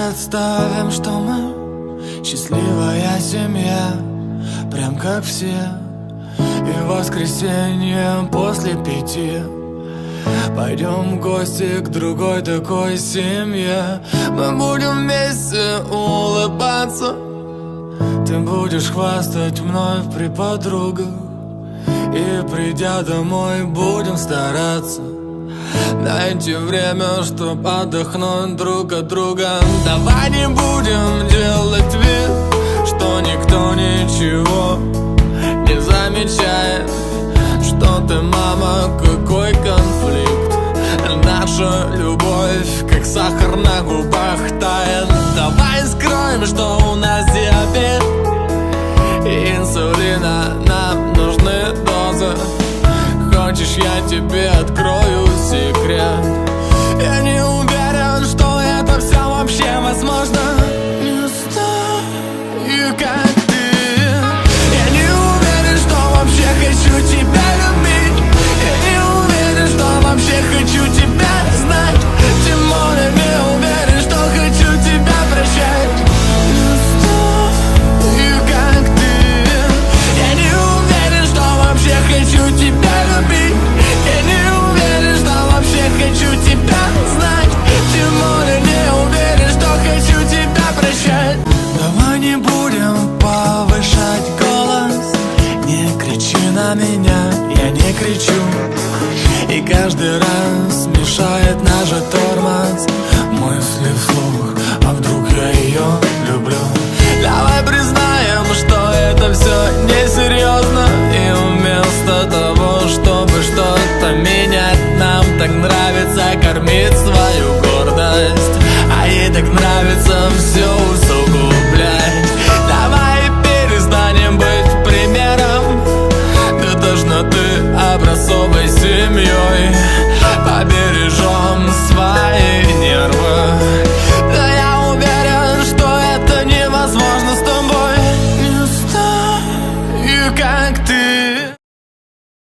Представим, что мы счастливая семья, прям как все. И в воскресенье после 5 пойдем в гости к другой такой семье. Мы будем вместе улыбаться, ты будешь хвастать мной при подругах, и придя домой будем стараться найти время, чтоб отдохнуть друг от друга. Давай не будем делать вид, что никто ничего не замечает, что ты, мама, какой конфликт. Наша любовь, как сахар на губах, тает. Давай скроем, что у нас диабет, и инсулина нам нужны дозы. Хочешь, я тебе открою секрет? Я не уверен, что это все вообще возможно. Не знаю, как ты. Я не уверен, что вообще хочу тебя любить. Я не уверен, что вообще хочу тебя знать. Тем более не уверен, что хочу тебя прощать. Не знаю, как ты. Я не уверен, что вообще хочу тебя любить. Я не уверен, что вообще хочу тебя знать. Тем более не уверен, что хочу тебя прощать. Давай не будем повышать голос. Не кричи на меня, я не кричу. И каждый раз мешает наш тормоз. Мысли вслух, а вдруг я ее люблю. Давай признаем, что это все несерьезно.